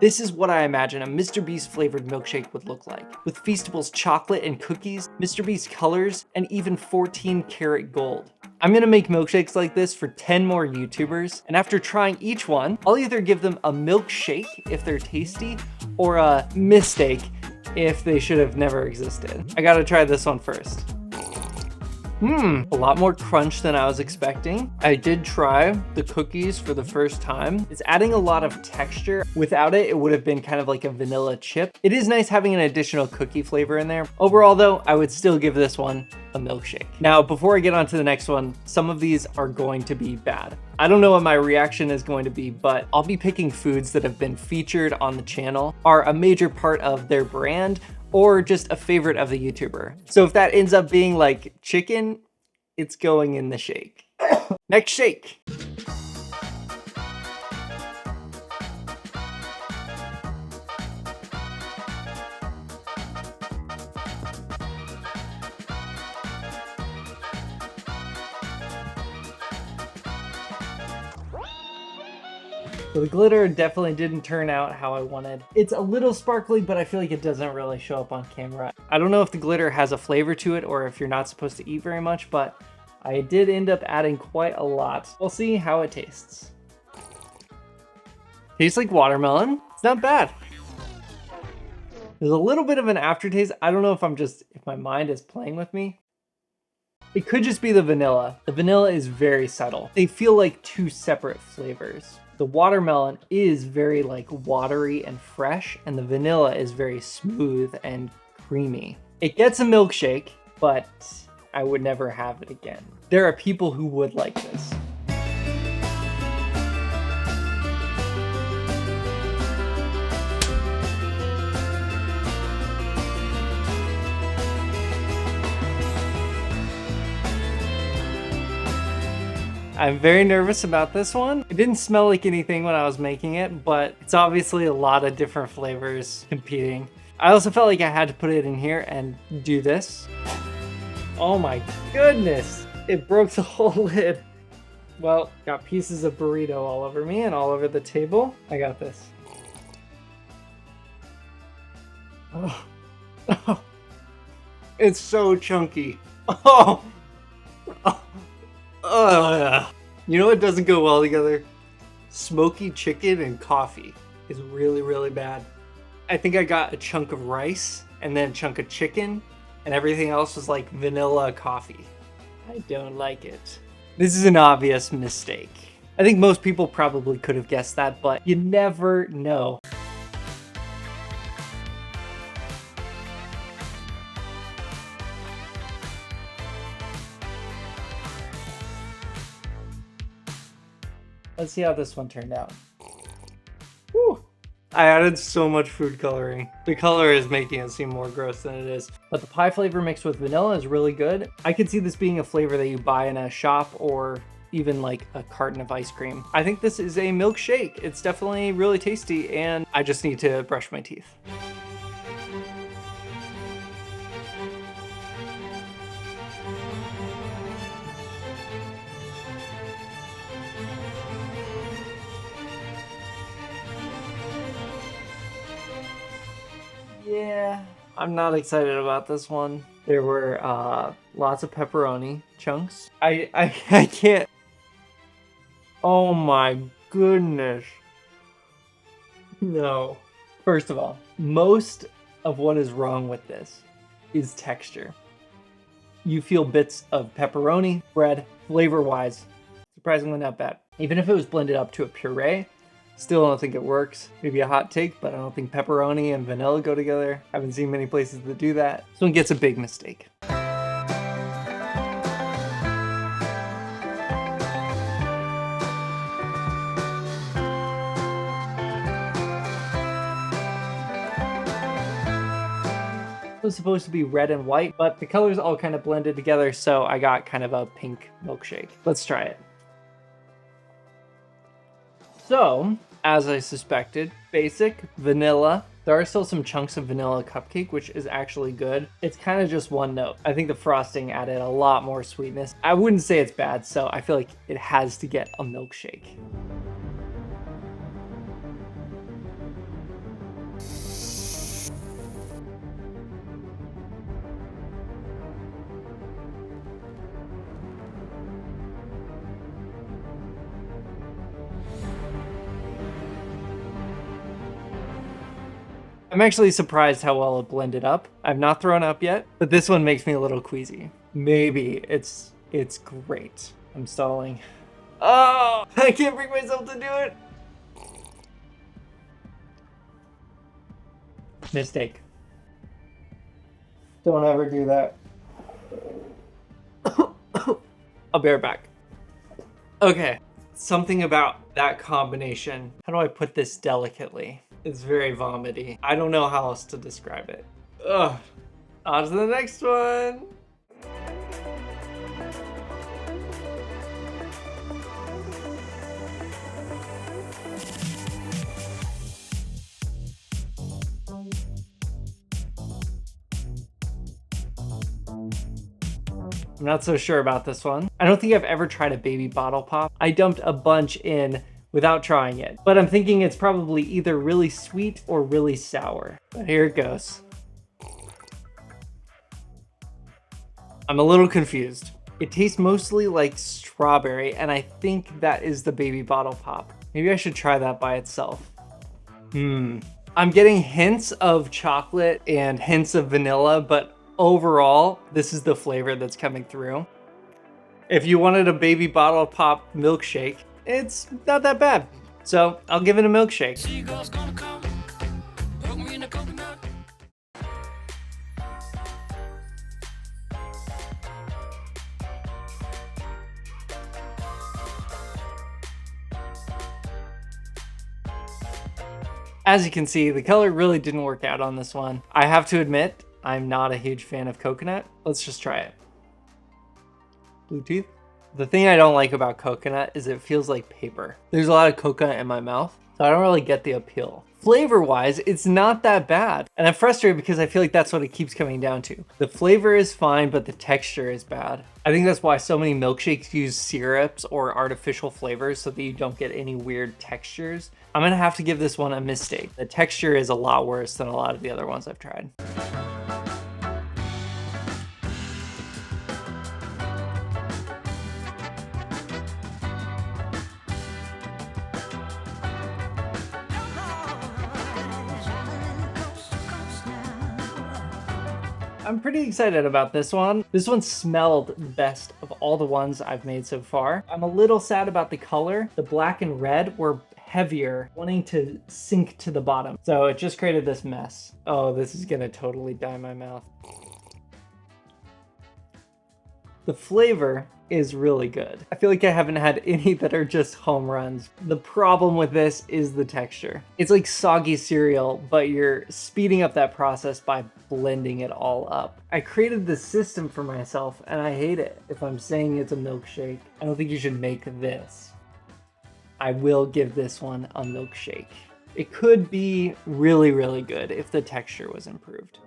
This is what I imagine a MrBeast flavored milkshake would look like, with Feastables chocolate and cookies, MrBeast colors, and even 14 karat gold. I'm gonna make milkshakes like this for 10 more YouTubers, and after trying each one, I'll either give them a milkshake if they're tasty, or a mistake if they should have never existed. I gotta try this one first. A lot more crunch than I was expecting. I did try the cookies for the first time. It's adding a lot of texture. Without it, it would have been kind of like a vanilla chip. It is nice having an additional cookie flavor in there. Overall though, I would still give this one a milkshake. Now, before I get on to the next one, some of these are going to be bad. I don't know what my reaction is going to be, but I'll be picking foods that have been featured on the channel, are a major part of their brand, or just a favorite of the YouTuber. So if that ends up being like chicken, it's going in the shake. Next shake. So the glitter definitely didn't turn out how I wanted. It's a little sparkly, but I feel like it doesn't really show up on camera. I don't know if the glitter has a flavor to it or if you're not supposed to eat very much, but I did end up adding quite a lot. We'll see how it tastes. Tastes like watermelon. It's not bad. There's a little bit of an aftertaste. I don't know if my mind is playing with me. It could just be the vanilla. The vanilla is very subtle. They feel like two separate flavors. The watermelon is very like watery and fresh, and the vanilla is very smooth and creamy. It gets a milkshake, but I would never have it again. There are people who would like this. I'm very nervous about this one. It didn't smell like anything when I was making it, but it's obviously a lot of different flavors competing. I also felt like I had to put it in here and do this. Oh my goodness, it broke the whole lid. Well, got pieces of burrito all over me and all over the table. I got this. Oh, oh. It's so chunky. Oh. You know what doesn't go well together? Smoky chicken and coffee is really, really bad. I think I got a chunk of rice and then a chunk of chicken, and everything else was like vanilla coffee. I don't like it. This is an obvious mistake. I think most people probably could have guessed that, but you never know. Let's see how this one turned out. Whew. I added so much food coloring. The color is making it seem more gross than it is. But the pie flavor mixed with vanilla is really good. I could see this being a flavor that you buy in a shop or even like a carton of ice cream. I think this is a milkshake. It's definitely really tasty, and I just need to brush my teeth. Yeah, I'm not excited about this one. There were lots of pepperoni chunks. I can't. Oh my goodness. No. First of all, most of what is wrong with this is texture. You feel bits of pepperoni, bread, flavor-wise, surprisingly not bad. Even if it was blended up to a puree, still don't think it works. Maybe a hot take, but I don't think pepperoni and vanilla go together. Haven't seen many places that do that. This one gets a big mistake. It was supposed to be red and white, but the colors all kind of blended together, so I got kind of a pink milkshake. Let's try it. So, as I suspected, basic, vanilla. There are still some chunks of vanilla cupcake, which is actually good. It's kind of just one note. I think the frosting added a lot more sweetness. I wouldn't say it's bad, so I feel like it has to get a milkshake. I'm actually surprised how well it blended up. I've not thrown up yet, but this one makes me a little queasy. Maybe it's great. I'm stalling. Oh, I can't bring myself to do it. Mistake. Don't ever do that. I'll be right back. Okay, something about that combination. How do I put this delicately? It's very vomity. I don't know how else to describe it. Ugh. On to the next one. I'm not so sure about this one. I don't think I've ever tried a baby bottle pop. I dumped a bunch in without trying it, but I'm thinking it's probably either really sweet or really sour. But here it goes. I'm a little confused. It tastes mostly like strawberry, and I think that is the baby bottle pop. Maybe I should try that by itself. I'm getting hints of chocolate and hints of vanilla, but overall, this is the flavor that's coming through. If you wanted a baby bottle pop milkshake, it's not that bad. So I'll give it a milkshake. As you can see, the color really didn't work out on this one. I have to admit, I'm not a huge fan of coconut. Let's just try it. Blue teeth. The thing I don't like about coconut is it feels like paper. There's a lot of coconut in my mouth, so I don't really get the appeal. Flavor-wise, it's not that bad. And I'm frustrated because I feel like that's what it keeps coming down to. The flavor is fine, but the texture is bad. I think that's why so many milkshakes use syrups or artificial flavors so that you don't get any weird textures. I'm gonna have to give this one a mistake. The texture is a lot worse than a lot of the other ones I've tried. I'm pretty excited about this one. This one smelled the best of all the ones I've made so far. I'm a little sad about the color. The black and red were heavier, wanting to sink to the bottom. So it just created this mess. Oh, this is gonna totally dye my mouth. The flavor is really good. I feel like I haven't had any that are just home runs. The problem with this is the texture. It's like soggy cereal, but you're speeding up that process by blending it all up. I created this system for myself and I hate it. If I'm saying it's a milkshake, I don't think you should make this. I will give this one a milkshake. It could be really, really good if the texture was improved.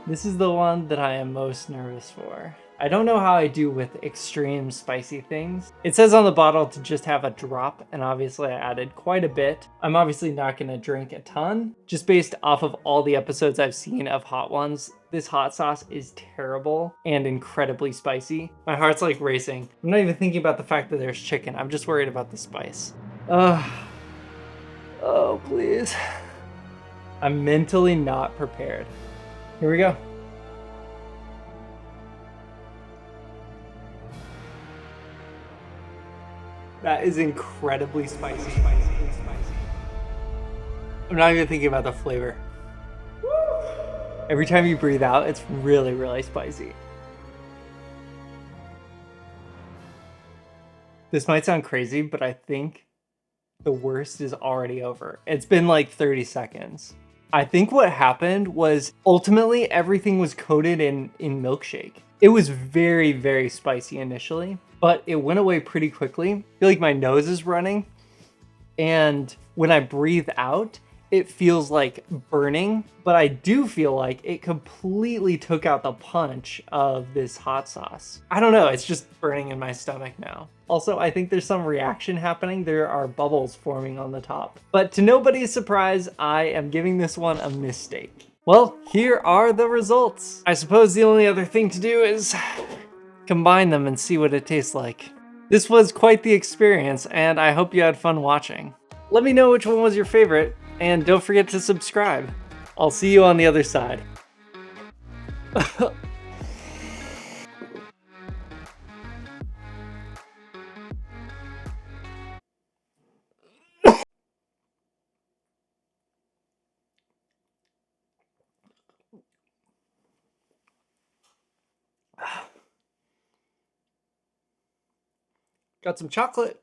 This is the one that I am most nervous for. I don't know how I do with extreme spicy things. It says on the bottle to just have a drop, and obviously I added quite a bit. I'm obviously not gonna drink a ton. Just based off of all the episodes I've seen of hot ones, this hot sauce is terrible and incredibly spicy. My heart's like racing. I'm not even thinking about the fact that there's chicken. I'm just worried about the spice. Oh, please. I'm mentally not prepared. Here we go. That is incredibly spicy. I'm not even thinking about the flavor. Every time you breathe out, it's really, really spicy. This might sound crazy, but I think the worst is already over. It's been like 30 seconds. I think what happened was ultimately everything was coated in milkshake. It was very, very spicy initially, but it went away pretty quickly. I feel like my nose is running, and when I breathe out, it feels like burning, but I do feel like it completely took out the punch of this hot sauce. I don't know, it's just burning in my stomach now. Also, I think there's some reaction happening. There are bubbles forming on the top. But to nobody's surprise, I am giving this one a mistake. Well, here are the results. I suppose the only other thing to do is combine them and see what it tastes like. This was quite the experience, and I hope you had fun watching. Let me know which one was your favorite, and don't forget to subscribe. I'll see you on the other side. Got some chocolate.